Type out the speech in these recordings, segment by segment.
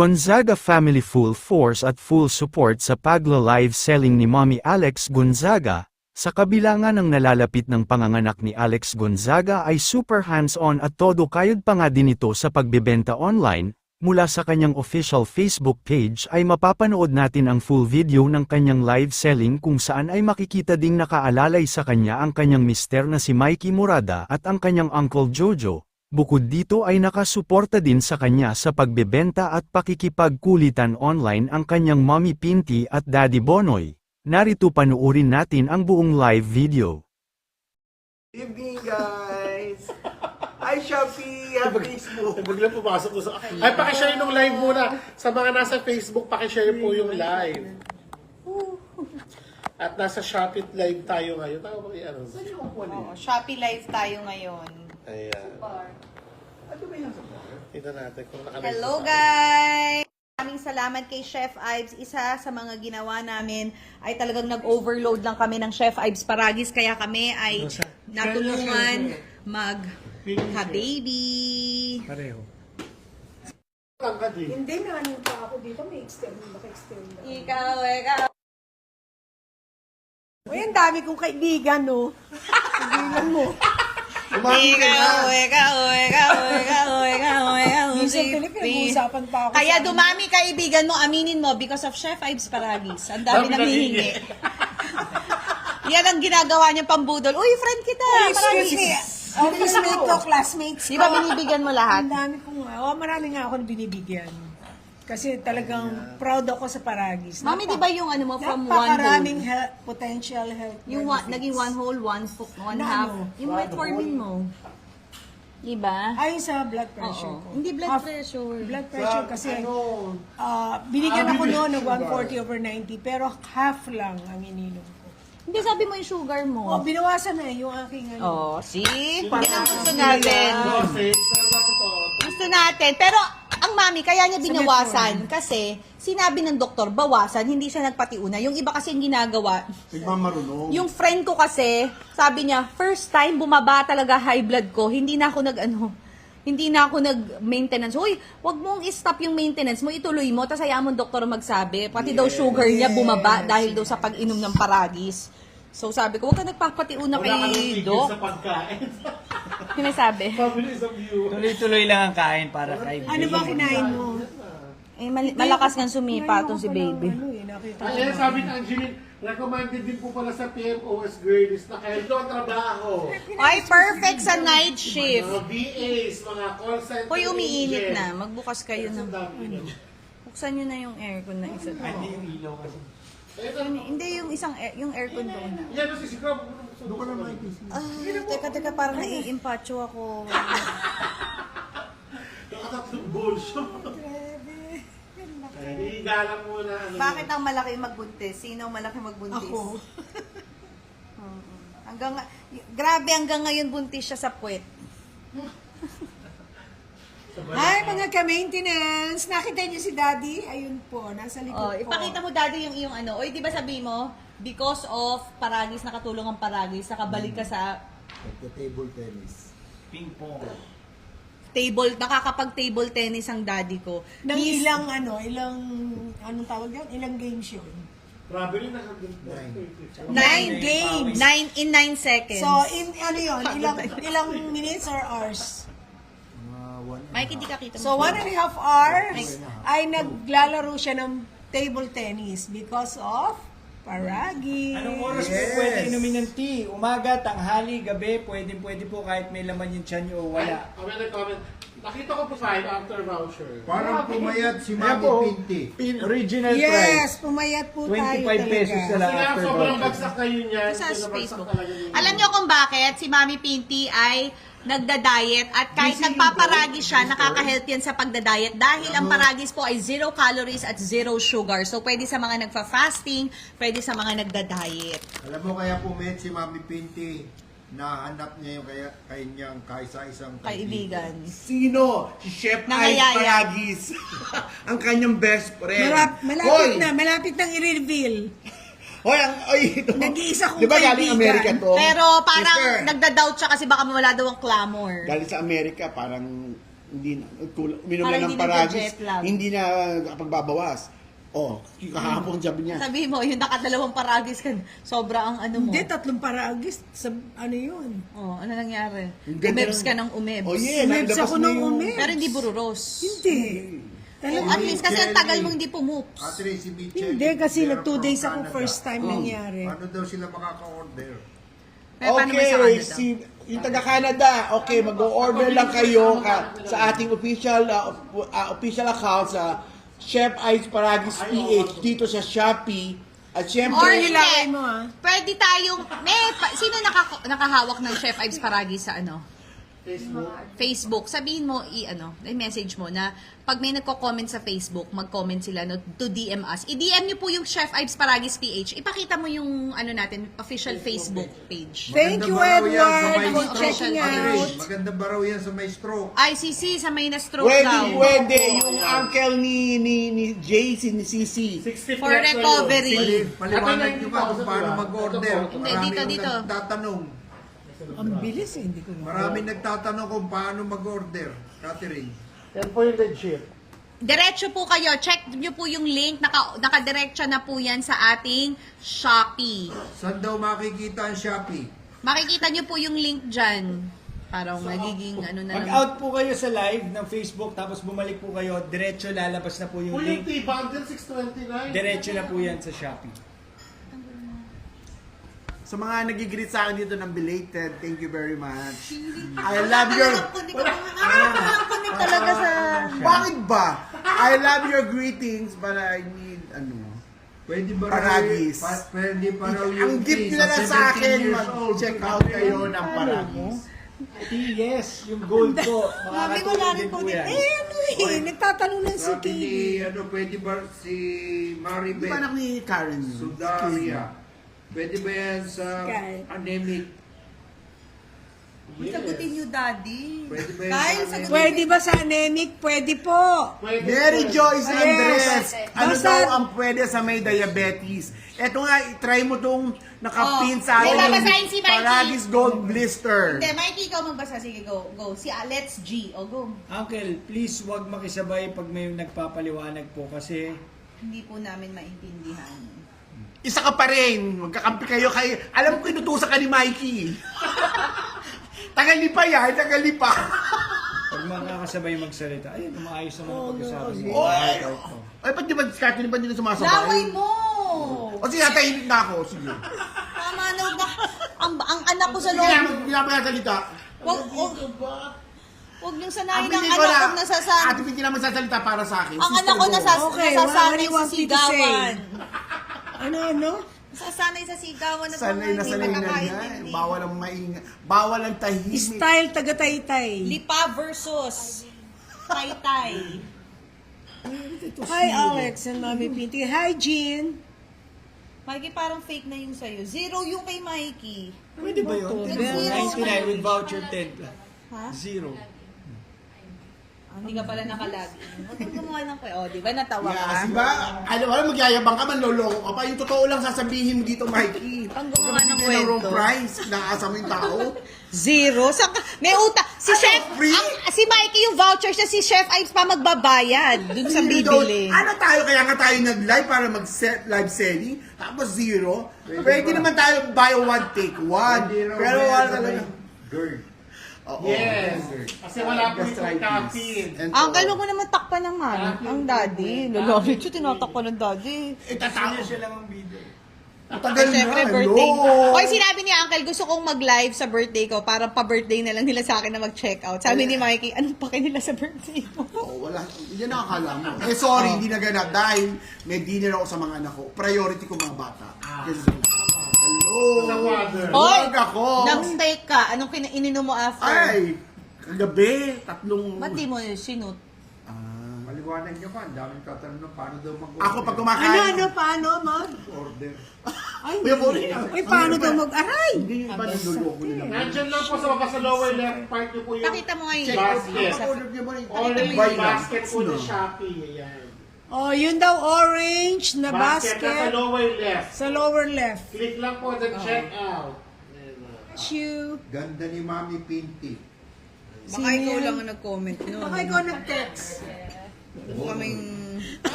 Gonzaga family full force at full support sa pagla-live selling ni Mommy Alex Gonzaga. Sa kabila nga ng nalalapit ng panganganak ni Alex Gonzaga ay super hands-on at todo kayod pa nga din ito sa pagbebenta online. Mula sa kanyang official Facebook page ay mapapanood natin ang full video ng kanyang live selling kung saan ay makikita ding nakaalalay sa kanya ang kanyang mister na si Mikey Murada at ang kanyang Uncle Jojo. Bukod dito ay nakasuporta din sa kanya sa pagbebenta at pakikipagkulitan online ang kanyang Mommy Pinty at Daddy Bonoy. Narito panuorin natin ang buong live video. Good evening, guys! Hi, Shopee! Hi, Facebook! Biglang pumasok ko sa... Ay, pakishare yung live muna. Sa mga nasa Facebook, pakishare po yung live. At nasa Shopee live tayo ngayon. Tama ba yung ano? Oo, Shopee Live tayo ngayon. Ayan. Ano ba yan sa bar? Tignan natin kung nakalive. Hello guys! Maraming salamat kay Chef Ives. Isa sa mga ginawa namin ay talagang nag-overload lang kami ng Chef Ives Paragis. Kaya kami ay natulungan mag-baby. Pareho. Hindi, may ano pa ako dito, may extend, naka-extend. Ikaw. Uy, ang dami kong kaibigan, no? Kaibigan mo. Minsan tuloy, pinag-uusapan pa ako. Kaya dumami kaibigan mo, aminin mo, because of Chef Ives Paragis. Ang dami namihingi. Yan ang ginagawa niyang pambudol. Uy, friend kita! Paragis! Classmate ko, classmates ko. Di ba binibigyan mo lahat? Ang dami kong, marami nga ako binibigyan. Kasi talagang proud ako sa Paragis. Mami, di ba yung ano mo, from one Napakaraming whole? potential health Yung benefits. naging one whole, one Na half. ano? Yung metformin mo. Diba? Ay, sa blood pressure Oo. ko. Hindi blood Half- pressure. Blood pressure kasi, Ano? binigyan ako noon ng 140/90, pero half lang ang ininom ko. Hindi, sabi mo yung sugar mo. Binawasan na yung aking ano. Oh, see? Yan ang gusto natin. Pero dapat to. Gusto natin. Pero, ang mami, kaya niya binawasan kasi sinabi ng doktor, bawasan, hindi siya nagpatiuna. Yung iba kasi yung ginagawa, Nagmamarunong. yung friend ko kasi, sabi niya, first time bumaba talaga high blood ko, hindi na ako nag-maintenance. Uy, wag mong i-stop yung maintenance mo, ituloy mo, tapos hayaan mo doktor magsabi. Pati daw sugar niya bumaba dahil daw sa pag-inom ng Paragis. So sabi ko, wag ka nagpapatiuna Wala kang kay tigil Doc. sa pagkain. Sinasabi. Pabilis ang view. Tuloy-tuloy lang ang kain para kay Ano ba kinain mo? Eh, malakas ng sumipa itong si baby. Nakita ko. Kaya sabi ni Angeline, recommended din po pala sa PMOS girlies na kayo doon trabaho. Ay, perfect sa night shift. Mga VAs, mga call center Hoy, umiinit agent. na. Magbukas kayo ng... Ang dami na. Buksan nyo na yung aircon na isa. Hindi yung ilaw kasi. Hindi, yung isang yung aircon doon. Yan ang sisigurado. Doon ka na makikita. Teka, parang naiimpacho ako. Nakatatlong bullshit. Igalang muna. Bakit ang malaki magbuntis? Sino ang malaki magbuntis? Ako. Grabe, hanggang ngayon buntis siya sa puwet. Hi, mga ka-maintenance! Nakita niyo si Daddy? Ayun po, nasa likod Oh, ko. ipakita mo daddy yung iyong ano. Oy, di ba sabi mo, because of Paragis, nakatulong ang Paragis, nakabalik ka sa Table tennis. Ping pong. table, nakakapag-table tennis ang daddy ko. Nang He's- anong tawag yan? Ilang games yun? Grabe rin nakaganda. 9 games! 9 seconds. So, ano yun? Ilang minutes or hours? Mike, hindi ka kita mo. So, 1.5 hours ay naglalaro siya ng table tennis because of Paragis. Anong oras po pwede inumin ng tea? Umaga, tanghali, gabi, pwede po kahit may laman yung tiyan nyo o wala. Comment. Nakita ko po 5 after voucher. Parang pumayat si Ayan Mami po, Pinty. original price. Yes, pumayat po tayo 25 pesos talaga. na lang Kasi nga, after sobrang voucher. bagsak ngayon yan. Sa Sobrang bagsak Facebook. talaga yun. Alam niyo kung bakit si Mami Pinty ay nagda-diet at kahit nagpaparagis siya, nakaka-health yan sa pagda-diet dahil ang paragis po ay 0 calories at 0 sugar. So, pwede sa mga nagfa-fasting, pwede sa mga nagda-diet. Alam mo kaya pumayat si Mami Pinty, nahanap niya yung kanyang kaisa-isang Kaibigan. Sino? Si Chef Ives Nangayaya. Paragis. Ang kanyang best friend. Malapit nang i-reveal. Hoy, ito. Nag-iisa kong Di ba galing kaibigan. Amerika to? Pero parang Sister, nagda-doubt siya kasi baka mawala daw ang clamor. galing sa Amerika, parang Hindi na. Uminom Para na hindi ng paragis. nagja-jet lag. Hindi na kapagbabawas. Oh, kahapon sabi niya. Sabi mo, yung nakadalawang paragis ka, sobra ang ano mo. Hindi, 3 paragis. Ano yun? Oh, ano nangyari? Yung ganda Umebs ng- ka ng umebs. Oh yeah, Umebs nailabas ako mo ng yung- umebs. Pero hindi bururos. Hindi. At least kasi ang tagal mong hindi pumups. At rin si Mitchell. Hindi, kasi Pero nag 2 from days ako Canada. first time nangyari. Paano daw sila makaka-order? Pero paano mo sa Okay, Canada? yung taga-Canada, okay, mag-order lang kayo sa ating official account sa Chef Ice Paragis PH dito sa Shopee. At Or syempre, hindi, Ilagay mo, ah. pwede tayong, sino nakahawak ng Chef Ives Paragis sa ano? Facebook. Sabihin mo, i-message mo na pag may nagko-comment sa Facebook, mag-comment sila no, to DM us. I-DM nyo po yung Chef Ives Paragis PH. Ipakita mo yung natin, official Facebook page. Thank you, Maganda ba raw yan sa Edward, may for stroke? checking Andre, out. Maganda ba raw yan sa may stroke? ICC sa may na-stroke daw. pwede. Yung uncle ni Jay, ni Sisi. 60 For recovery. Paliwanag nyo ba kung paano mag-order? Hindi, dito. Nagtatanong. Ang bilis eh, hindi ko na. Maraming nagtatanong kung paano mag-order. Catherine. Yan po yung legit. Diretso po kayo. Check nyo po yung link. Nakadiretso na po yan sa ating Shopee. Saan daw makikita ang Shopee? Makikita nyo po yung link dyan. Parang magiging ano na lang. Mag-out po kayo sa live ng Facebook, tapos bumalik po kayo, diretso lalabas na po yung Po yung link. T-bundle 629. Diretso na po yan sa Shopee. Sa mga nagigreet sa akin dito ng belated, thank you very much. I love your... Nakakalang talaga sa... Bakit ba? I love your greetings, but I need, Pwede ba Paragis. Pwede pa raw ang yung gift tea nila sa sa 17 akin, years old. mag-check out kayo ng Paragis. Yes, yung gold po. Mami, wala Makakatulong rin din po po din. yan. Nagtatanong lang si Sabi Katie. ni, pwede ba si Di ba anak Maribel ni Karen yun? Sudaria? Pwede ba yan sa Sky. anemic? Sagutin nyo, Daddy. Pwede ba yan Kyle, sa sagutin anemic? Pwede ba sa anemic? Pwede po. Mary Joyce Andres, ano Basta- daw ang pwede sa may diabetes? Eto nga, try mo tong nakapin sa May atin babasahin si Mikey. Paragis Gold Blister. Hindi, Mikey, ikaw magbasa. Sige, go. Si Let's G. O, go. Uncle, please wag makisabay pag may nagpapaliwanag po kasi Hindi po namin maintindihan. Isa ka pa rin, magkakampi kayo kay... Alam ko inutusan ka ni Mikey. Tagalipa yan, tagalipa. pag makakasabay magsalita, ayun, maayos naman ang pag-usapan niyo. Oy! Ay, ba't di ba Scotty, di ba hindi na sumasabay? Laway mo! O sige, natahimik na ako. Sige. Tama na, ang anak ko sa Hindi loob. na magsasalita. Huwag niyong sanayin ang feeling anak ko ko nasasanay. Ate Pinky na magsasalita para sa akin. Ang Sister anak ko ko. Okay, nasasanay what sa do you want me to say? sigawan. Ano? Nasasanay sa sigawan na Sanay na sanay na yan. Bawal ang maingay. Bawal ang tahimik. Style taga-taytay. Lipa versus Taytay. Hi, Alex and Mami Pinty. Hi, Jean. Mikey, parang fake na yung sa'yo. 0 yung kay Mikey. Pwede ba yun? Zero. 99 with voucher 10. Ha? 0. Hindi ka pala nakalagi. Huwag kang gumawa ng kaya. O, di ba natawa ka? Yes, diba? Alam mo, magyayabang ka, manloloko ka pa. Yung totoo lang sasabihin mo dito, Mikey. Ang gumawa ng Bibigyan ng wrong kwento. price. Nakakasama yung tao. 0? May utak. Si Chef, free? si Mikey yung voucher siya, si Chef Ives pa magbabayad dun sa bibili. Ano tayo? Kaya nga tayo nag-live para mag-live selling. Tapos 0. Pwede naman tayo buy one, take one. Pero wala talaga. Girl. Oo. Yes. Kasi wala po itong Gastritis. caffeine. And Uncle, huwag mo naman takpan ng ang daddy. Lolo, siya tinatakpan ng daddy. Itatao. Siya lang ang video. Tagal na. Siyempre, Hello. birthday. Oy, sinabi ni Uncle, gusto kong mag-live sa birthday ko para pa-birthday na lang nila sa akin na mag-check out. Sabi ni Mikey, anong pake nila sa birthday mo? Oo, wala. Hindi na nakakala mo. Sorry, hindi naganap dahil may dinner ako sa mga anak ko. Priority ko mga bata. Kasi hello. Sa water. Oy, Huwag ako. nag-steak ka. Anong ininom mo after? Ay, kagabi, tatlong... Ba't di mo sinut? Maliwanag niyo pa. Ang daming tatanong paano daw mag-order. Ako pag kumakain... Paano, ma? Order. Uy, Bori. Uy, paano daw mag-aray? Hindi yung iba niloloko nila. Nandyan lang po sa baba sa lower left part niyo po yung Pakita mo ngayon. basket. Order niyo ba rin? Orange Buy na. basket po ng Shopee. Ayan. Oh, yun daw orange na Basket na sa basket lower left. sa lower left. Click lang po the check out. Bless you. Ganda ni Mami Pinty. Baka ikaw lang ang nag-comment nun. Baka ikaw nag-text.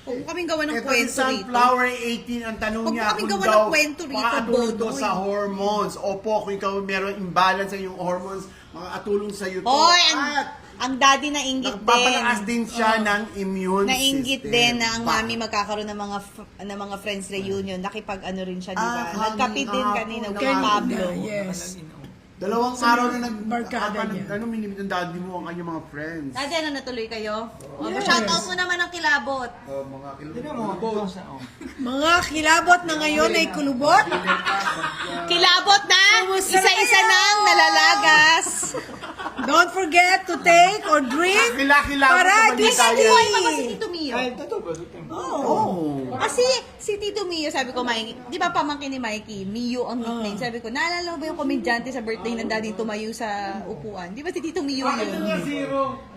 Huwag kaming gawa ng Ito si kwento rito. Sunflower 18, ang tanong Huwag niya kaming kung gawa ng daw kwento rito, makakatulong daw Bonoy. sa hormones. Opo, kung ikaw meron imbalance sa iyong hormones, makakatulong sa iyo to. Hoy, At ang daddy na inggit nagpapalakas din. din siya ng immune Nainggit system. din na ang Pa- mami magkakaroon ng mga friends reunion. Nakipag ano rin siya, di ba? Ah, Nagkapit din hangin, kanina hangin. kay Pablo. Yes. Dalawang araw na barkada niya. ano, minimit ng daddy mo ang kanyang mga friends. Daddy, ano natuloy kayo? Shoutout mo naman ang kilabot. Tignan mo, boss. Mga kilabot na ngayon ay kulubot. Kilabot na! Isa-isa nang nalalagas. Don't forget to take or drink Kilala Paragis tayo. Buhay pa ba si Tito Mio? Ay, totoo ba? Oh. Kasi si Tito Mio, sabi ko, Mikey, di ba pamangkin ni Mikey, Mio ang nickname. Sabi ko, naalala mo ba yung komedyante sa birthday ng daddy tumayo sa upuan? Di ba si Tito Mio yun?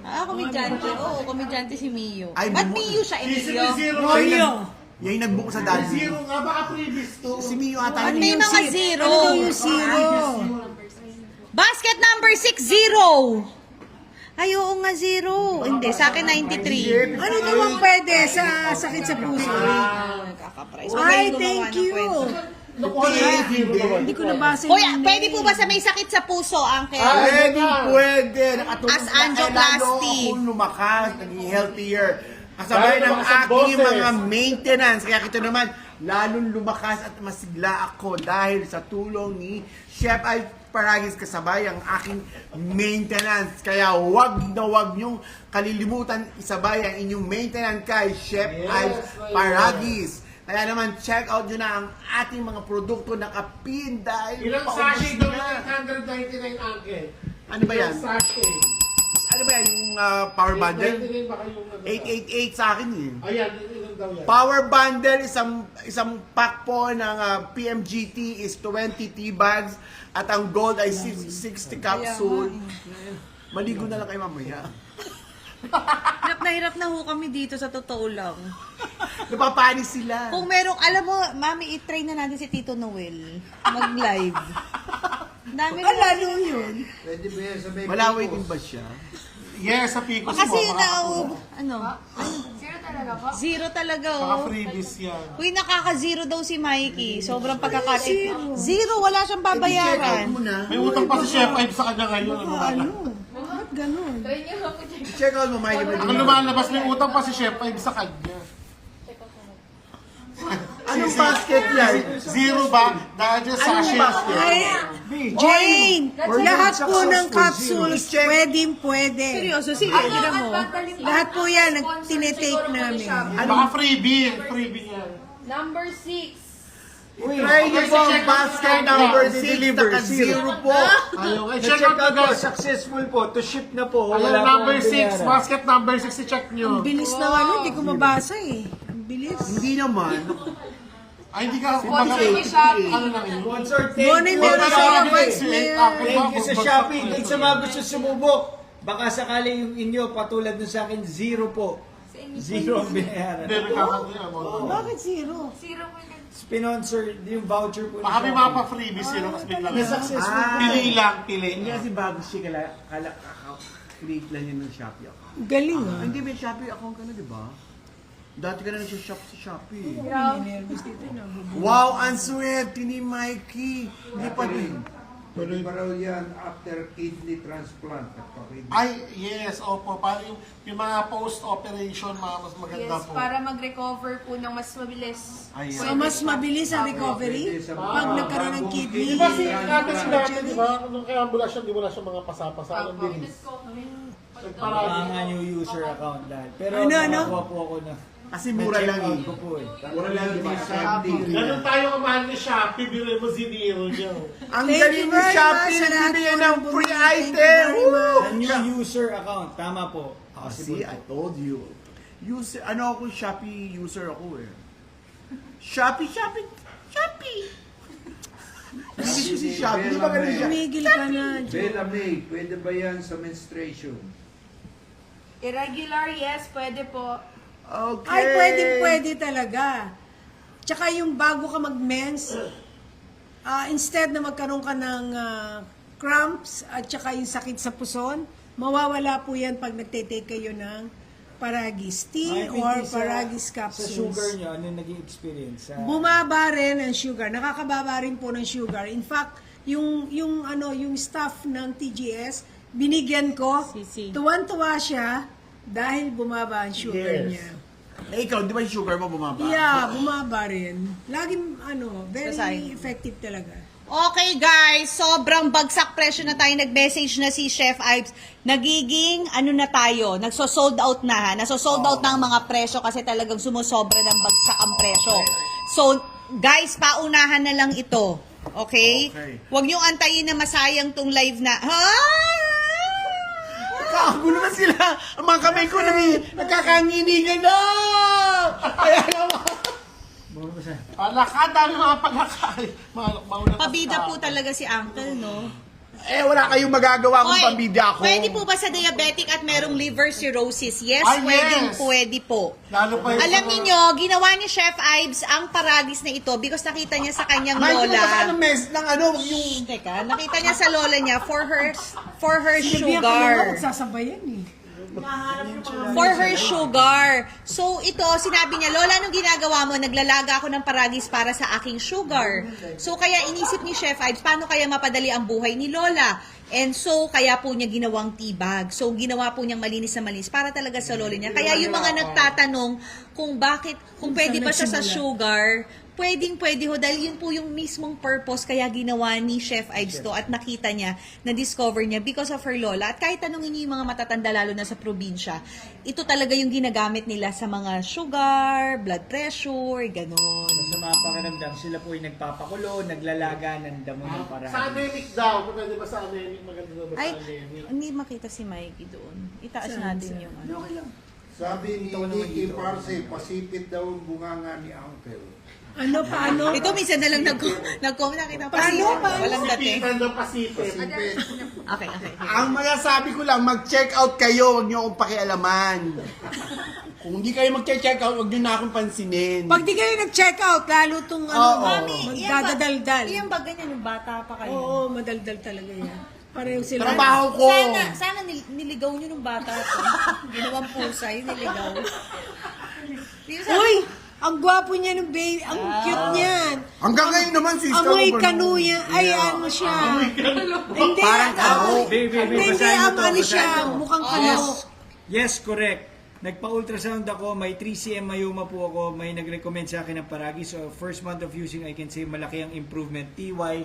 Komedyante. Oo, komedyante si Mio. Ay, Ba't bumo- Mio siya, Emilio? Romeo. Yan yung nagbuko sa daddy. Zero nga, baka previous to. Si Mio ata At yun. may mga zero. Ano daw yung zero? Basket number 6, 0. Ay, oo nga, 0. Hindi, sa akin 93. Ano naman pwede sa sakit sa puso? Nakaka-price. Ay, thank you. Hindi ko nabasa Hoy, yung pwede name. po ba sa may sakit sa puso, Uncle? Pwede. Nakatulong As na angioplasty. lalo akong lumakas, naging healthier. Kasabay Lalo ng lumakas ang aking boses. mga maintenance. Kaya ito naman, lalong lumakas at masigla ako dahil sa tulong ni Chef Ay Paragis kasabay ang aking maintenance. Kaya wag na wag niyong kalilimutan isabay ang inyong maintenance kay Chef Ay Paragis. Kaya naman, check out nyo na ang ating mga produkto na kapin dahil Ilang paubos sachet daw na. ng 199 Uncle? Ano ba yan? Ilang sachet? Ano ba yan? Yung power bundle? 899 baka yung ano. 888 sa akin eh. Ayan, ilan daw yan? Power bundle, isang pack po ng PMGT is 20 tea bags at ang gold ay 60 capsule. Maligo na lang kayo mamaya. Hirap na ho kami dito sa totoo lang. Napapanis sila. Kung merong, alam mo, mami, i-train na natin si Tito Noel mag-live. Dami Ah, na. lalo yun. Pwede ba yan sa may Wala Picos? waiting ba siya? Yes, sa Picos Kasi mo. ano? Zero talaga Baka oh. freebies yan. Uy, nakaka-zero daw si Mikey. Sobrang pagkakati. Zero, wala siyang babayaran. Check out muna. May utang pa si Chef Ive sa kanya ngayon. Ano ba? Ano? Bakit ganun? Check out mo, Mike. Ang lumalabas, may utang pa si Chef Ive sa kanya. Anong basket yan? Zero ba? Dahil dyan sachet. Ay, Jane, lahat po ng capsules pwede. Seryoso, sige, tignan mo. Lahat po yan, tinitake namin. Baka freebie. Freebie yan. Number 6. Try niyo po ang basket number 6 Deliver, naka-zero po. Ayaw. Eh, check out Na-check nyo out po, guys. successful po. To ship na po. Ayan, Wala po number akong 6. binayaran. Basket number 6. I-check nyo. Bilis na ano, hindi ko mabasa eh. Ang bilis. Hindi naman. Ay, hindi ka. Sponsor ni Shopee. Ano lang yun? Sponsor, Bonnie, you. meron sa Thank advance you. na yan. Thank you sa Shopee. Dahil sa mga gusto sumubok, baka sakali yung inyo, patulad nun sa akin, zero po. Zero ang binayaran. Hindi, nagkakagaya mo. Bakit zero? Sponsor, yung voucher po. Baka may mga pa-freebies sila. Mas bigla lang. Successful. Pili lang, pili. Hindi kasi bago siya create lang yun ng Shopee account. Galing ah. Hindi may Shopee account ka na, di ba? Dati ka na nag-shop sa Shopee. Nervous dito na. Wow, ang sweet ni Mikey. Hindi pa din. Pwede ba raw yan after kidney transplant? Ay, yes, opo. Para yung mga post-operation, mas maganda Yes, po. para mag-recover po ng mas mabilis. Ayan. So, mas mabilis ang recovery pag nagkaroon ng kidney. Di ba si Ate Sinate, di ba? Nung kaya ambulasyon, di mo na siya mga pasapasa. Anong bilis? Mga nga new user account dahil. Pero Ano? nakakuha po ako na. Kasi mura lang Na-check out eh. ko po eh. Mura lang din sa Ganun tayo kamahal ni Shopee, biro mo ziniro niyo. Ang Thank galing you ni very Shopee, much sa lahat nagbibigay po ng ng free bumili. Thank you item. very much. Sa new user account, tama po. See, I told you. User, ano ako, Shopee user ako eh. Shopee. Hindi si Shopee, di ba ganun siya? Tumigil ka na. Bella May, pwede ba yan sa menstruation? Irregular, yes, pwede po. Okay. Ay, pwede talaga. Tsaka yung bago ka mag-mens, instead na magkaroon ka ng cramps at saka yung sakit sa puson, mawawala po yan pag nagte-take kayo ng Paragis tea or Paragis Sa capsules. sugar nyo, ano yung naging experience? Bumaba rin ang sugar. Nakakababa rin po ng sugar. In fact, yung staff ng TGS, binigyan ko, Sisi. tuwan-tuwa siya dahil bumaba ang sugar Yes. niya. Eh, ikaw, di ba yung sugar mo bumaba? Yeah, bumaba rin. Laging, very Sasay. effective talaga. Okay guys, sobrang bagsak presyo na tayo. Nag-message na si Chef Ives. Nagiging, na tayo, nagso-sold out na ha. Naso-sold out na ang mga presyo kasi talagang sumusobra ng bagsak ang presyo. So, guys, paunahan na lang ito. Okay? Huwag niyong antayin na masayang tong live na. Ha? Kagulo na sila! Ang mga kamay ko nagkakanginigan na! Kaya naman! Palakad ang mga palakad. Pabida po talaga si Uncle, no? Eh, wala kayong magagawa kung Hoy, pambida ako. pwede po ba sa diabetic at merong liver cirrhosis? Yes, Ay, pwedeng yes. pwede po. Lalo pa yung Alam sa- niyo, ginawa ni Chef Ives ang Paragis na ito because nakita niya sa kanyang Mahal ko lola. pa ng mes ng yung... Teka, nakita niya sa lola niya for her Sinabihan ko na nga, sugar. magsasabayan eh. For her sugar. So ito, sinabi niya, Lola, anong ginagawa mo? Naglalaga ako ng Paragis para sa aking sugar. So kaya inisip ni Chef Ives, paano kaya mapadali ang buhay ni Lola? And so, kaya po niya ginawang tea bag. So, ginawa po niyang malinis na malinis para talaga sa lola niya. Kaya yung mga nagtatanong kung bakit, kung pwede ba siya sa sugar, pwede ho, dahil yun po yung mismong purpose kaya ginawa ni Chef Ives to at nakita niya, na-discover niya because of her lola. At kahit tanongin niyo yung mga matatanda, lalo na sa probinsya, ito talaga yung ginagamit nila sa mga sugar, blood pressure, ganon. Sa mga pakiramdam, sila po ay nagpapakulo, naglalaga ng damo ng Sa parang. anemic daw. Kung pwede ba sa anemic, maganda daw ba Ay, sa anemic? hindi makita si Mikey doon. Itaas natin yung ano. Sabi ni Nicky Parse, pasipit daw ang bunganga ni Uncle. Paano? Ito, minsan na lang nag-comment nakita. Paano? Walang dating. Pasipan daw, pasipit. Pasipit. Okay. Ang masasabi ko lang, mag-check out kayo, huwag niyo akong pakialaman. Kung hindi kayo mag-check out, huwag niyo na akong pansinin. Pag di kayo nag-check out, lalo itong magdadaldal. Iyan ba ganyan nung bata pa kayo? Oo, madaldal talaga yan. Pareho sila. Trabaho ko! Sana niligaw nyo nung bata to. Ginawang pusay, niligaw. Uy! Ang gwapo niya ng baby. Ang cute niyan. Hanggang ngayon naman, sister Amoy ko. kanuya. Ay, ano siya. Hindi. Parang karo. Baby, Hindi, basahin mo to, ano basahin siya. mo. Mukhang kano. Yes, correct. Nagpa-ultrasound ako, may 3cm myoma po ako, may nag-recommend sa akin ng Paragis. So, first month of using, I can say malaki ang improvement. TY.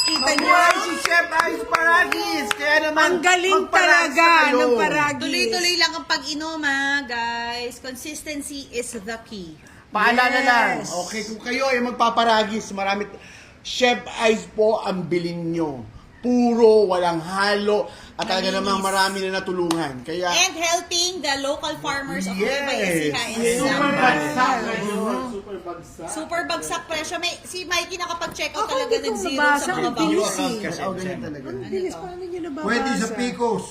Kita niyo. Mabuhay si Chef Ice Paragis! Kaya naman, Ang galing magparagis talaga na kayo. ng Paragis. Tuloy-tuloy lang ang pag-inom guys. Consistency is the key. Paalala lang. Yes. Okay, kung kayo ay magpaparagis, marami. Chef Ice po ang bilin nyo. Puro, walang halo, at talaga Malinis. namang marami na natulungan. Kaya, And helping the local farmers of Yes. Nueva Ecija and Yes. Super Zambales. bagsak ngayon. Super bagsak. Super bagsak presyo. Si Mikey nakapag-check out Ako talaga hindi ng ko zero nabasa, sa mga ang bilis vouchers. eh. Kasi, oh, ganyan talaga. Ang bilis, paano niyo nababasa? Pwede sa Picos.